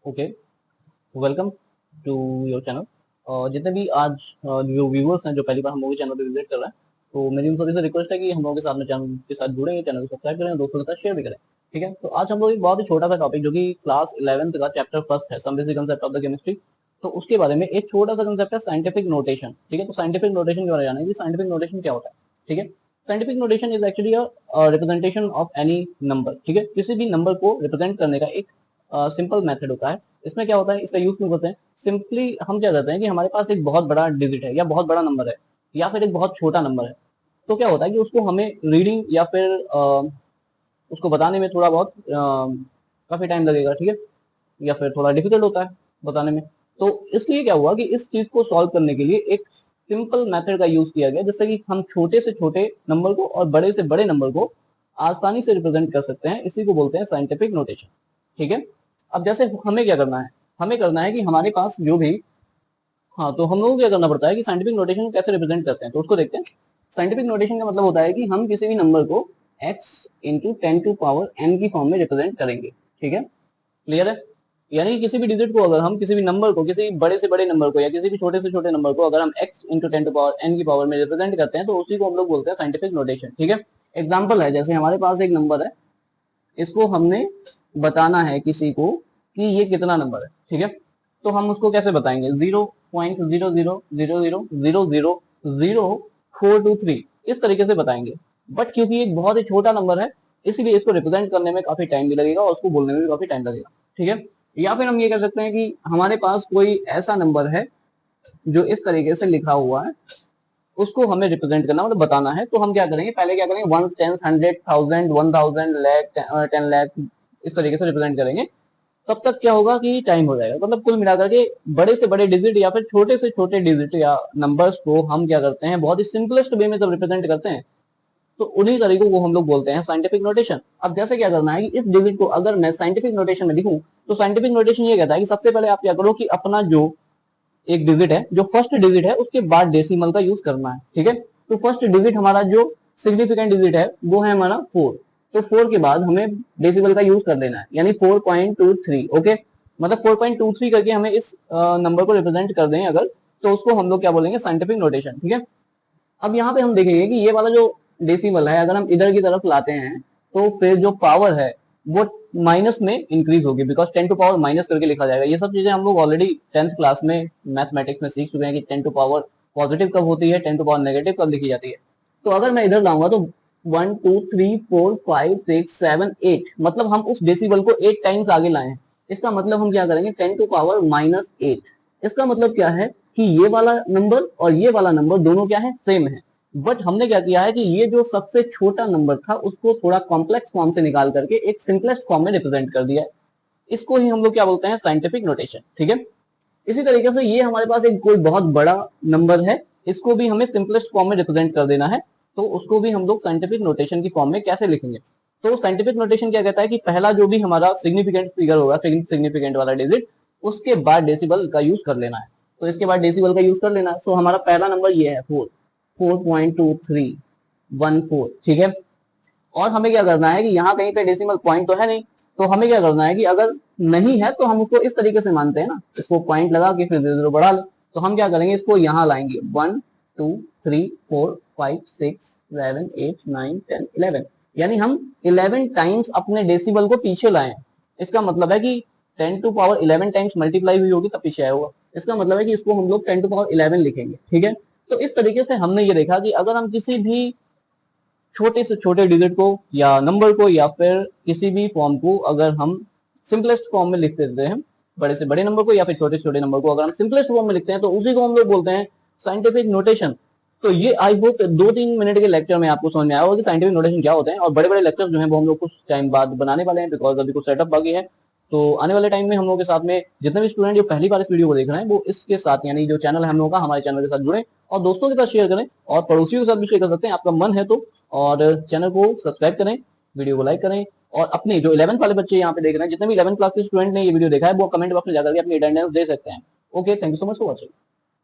Okay, welcome to your channel. जितने भी आज जो व्यूवर्स हैं जो पहली बार हम लोग के चैनल पे विजिट कर रहे हैं, तो मेरी उन सभी से रिक्वेस्ट है कि हम लोग के साथ में चैनल के साथ जुड़ेंगे, चैनल को सब्सक्राइब करें, दोस्तों के साथ शेयर भी करें। ठीक है, तो आज हम लोग एक बहुत ही छोटा सा टॉपिक जो कि क्लास 11th का चैप्टर फर्स्ट है, some basic concept of the chemistry, तो उसके बारे में एक छोटा सा कंसेप्ट है साइंटिफिक नोटेशन। ठीक है, तो साइंटिफिक नोटेशन के बारे में जाना है कि साइंटिफिक नोटेशन क्या होता है। ठीक है, scientific notation is actually a representation of any number. ठीक है, किसी भी नंबर को रिप्रेजेंट करने का एक सिंपल मेथड होता है। इसमें क्या होता है, इसका यूज क्यों करते हैं? सिंपली हम क्या करते हैं कि हमारे पास एक बहुत बड़ा डिजिट है या बहुत बड़ा नंबर है या फिर एक बहुत छोटा नंबर है, तो क्या होता है कि उसको हमें रीडिंग या फिर उसको बताने में थोड़ा बहुत काफी टाइम लगेगा। ठीक है, या फिर थोड़ा डिफिकल्ट होता है बताने में। तो इसलिए क्या हुआ कि इस चीज को सॉल्व करने के लिए एक सिंपल मेथड का यूज किया गया, जिससे कि हम छोटे से छोटे नंबर को और बड़े से बड़े नंबर को आसानी से रिप्रेजेंट कर सकते हैं। इसी को बोलते हैं साइंटिफिक नोटेशन। ठीक है, अब जैसे हमें क्या करना है, हमें करना है कि हमारे पास जो भी, हाँ, तो हम लोगों को क्या करना पड़ता है कि साइंटिफिक नोटेशन कैसे रिप्रेजेंट करते हैं, तो उसको देखते हैं। साइंटिफिक नोटेशन का मतलब होता है कि हम किसी भी नंबर को x इंटू 10⁻n की फॉर्म में रिप्रेजेंट करेंगे। ठीक है, क्लियर है? यानी कि किसी भी डिजिट को, अगर हम किसी भी नंबर को, किसी बड़े से बड़े नंबर को या किसी भी छोटे से छोटे नंबर को अगर हम x इंटू 10⁻n की पावर में रिप्रेजेंट करते हैं, तो उसी को हम लोग बोलते हैं साइंटिफिक नोटेशन। ठीक है, एग्जाम्पल है, जैसे हमारे पास एक नंबर है, इसको हमने बताना है किसी को कि ये कितना नंबर है। ठीक है, तो हम उसको कैसे बताएंगे? 0.0000000423 इस तरीके से बताएंगे। बट क्योंकि ये बहुत ही छोटा नंबर है, इसीलिए इसको रिप्रेजेंट करने में काफी टाइम भी लगेगा और उसको बोलने में भी काफी टाइम लगेगा। ठीक है, या फिर हम ये कह सकते हैं कि हमारे पास कोई ऐसा नंबर है जो इस तरीके से लिखा हुआ है, उसको हमें रिप्रेजेंट करना मतलब बताना है, तो हम क्या करेंगे, पहले क्या करेंगे, 1 10 100 1000 1000 लाख 10 लाख इस तरीके से रिप्रेजेंट करेंगे। तब तक क्या होगा कि टाइम हो जाएगा। मतलब कुल मिलाकर के बड़े से बड़े डिजिट या फिर छोटे से छोटे डिजिट या नंबर्स को हम क्या करते हैं, बहुत ही सिंपलेस्ट वे में जब रिप्रेजेंट करते हैं, तो उन्हीं तरीकों को हम लोग बोलते हैं साइंटिफिक नोटेशन। अब जैसे क्या करना है कि इस डिजिट को अगर मैं साइंटिफिक नोटेशन में लिखूं, तो साइंटिफिक नोटेशन ये कहता है कि सबसे पहले आप क्या करो कि अपना जो एक डिजिट है, जो फर्स्ट डिजिट है, उसके बाद डेसिमल का यूज करना है। ठीक है, तो फर्स्ट डिजिट हमारा जो सिग्निफिकेंट डिजिट है वो है हमारा 4, तो 4 के बाद हमें डेसिमल का यूज कर लेना है, यानी 4.23। ओके, मतलब 4.23 करके हमें इस नंबर को रिप्रेजेंट कर दें अगर, तो उसको हम लोग क्या बोलेंगे, साइंटिफिक नोटेशन। ठीक है, अब यहाँ पे हम देखेंगे कि ये वाला जो डेसिमल है, अगर हम इधर की तरफ लाते हैं, तो फिर जो पावर है वो माइनस में इंक्रीज होगी, बिकॉज 10 टू पावर माइनस करके लिखा जाएगा। ये सब चीजें हम लोग ऑलरेडी 10th क्लास में मैथमेटिक्स में सीख चुके हैं कि 10 टू पावर पॉजिटिव कब होती है, 10 टू पावर नेगेटिव कब लिखी जाती है। तो अगर मैं इधर लाऊंगा तो 1 2 3 4 5 6 7 8, मतलब हम उस डेसिबल को 8 टाइम्स आगे लाए हैं। इसका मतलब हम क्या करेंगे, 10 टू पावर -8। इसका मतलब क्या है कि ये वाला नंबर और ये वाला नंबर दोनों क्या है, सेम है। बट हमने क्या किया है कि ये जो सबसे छोटा नंबर था उसको थोड़ा कॉम्प्लेक्स फॉर्म से निकाल करके एक सिंपलेस्ट फॉर्म में रिप्रेजेंट कर दिया है। इसको ही हम लोग क्या बोलते हैं, साइंटिफिक नोटेशन। ठीक है, इसी तरीके से ये हमारे पास एक कोई बहुत बड़ा नंबर है, इसको भी हमें सिंपलेस्ट फॉर्म में रिप्रेजेंट कर देना है, तो उसको भी हम लोग साइंटिफिक नोटेशन की फॉर्म में कैसे लिखेंगे? तो साइंटिफिक नोटेशन क्या कहता है कि पहला जो भी हमारा सिग्निफिकेंट फिगर होगा, सिग्निफिकेंट वाला डिजिट, उसके बाद डेसिबल का यूज कर लेना है। तो इसके बाद डेसिबल का यूज कर लेना है। सो हमारा पहला नंबर ये है 4, 4.2314। ठीक है, और हमें क्या करना है कि यहाँ कहीं पे डेसिमल पॉइंट तो है नहीं, तो हमें क्या करना है कि अगर नहीं है तो हम उसको इस तरीके से मानते हैं ना, इसको पॉइंट लगा के फिर 0 बढ़ा ले। तो हम क्या करेंगे, इसको यहाँ लाएंगे 1 2 3 4 5 6 7 8 9 10 11, यानी हम 11 टाइम्स अपने डेसिबल को पीछे लाए। इसका मतलब है कि 10 टू पावर 11 टाइम्स मल्टीप्लाई हुई होगी तब पीछे आया होगा। इसका मतलब है कि इसको हम लोग 10 टू पावर 11 लिखेंगे। ठीक है, तो इस तरीके से हमने ये देखा कि अगर हम किसी भी छोटे से छोटे डिजिट को या नंबर को या फिर किसी भी फॉर्म को अगर हम सिंपलेस्ट फॉर्म में लिख देते हैं, बड़े से बड़े नंबर को या फिर छोटे से छोटे नंबर को अगर हम सिंपलेस्ट फॉर्म में लिखते हैं, तो उसी को हम लोग बोलते हैं साइंटिफिक नोटेशन। तो ये आई होप 2-3 मिनट के लेक्चर में आपको समझ में आया होगा कि साइंटिफिक नोटेशन क्या होते हैं, और बड़े बड़े लेक्चर जो है वो हम लोग कुछ टाइम बाद बनाने वाले हैं, बिकॉज अभी कुछ सेटअप बाकी है। तो आने वाले टाइम में हम लोग के साथ में जितने भी स्टूडेंट जो पहली बार इस वीडियो को देख रहे हैं, वो इसके साथ यानी जो चैनल है हम लोग का, हमारे चैनल के साथ जुड़े और दोस्तों के साथ शेयर करें और पड़ोसियों के साथ भी शेयर कर सकते हैं, आपका मन है तो। और चैनल को सब्सक्राइब करें, वीडियो को लाइक करें, और अपने जो 11th वाले बच्चे यहाँ पे देख रहे हैं, जितने भी 11th क्लास के स्टूडेंट ने ये वीडियो देखा है, वो कमेंट बॉक्स में जाकर के अपनी अटेंडेंस दे सकते हैं। Okay, thank you so much for watching.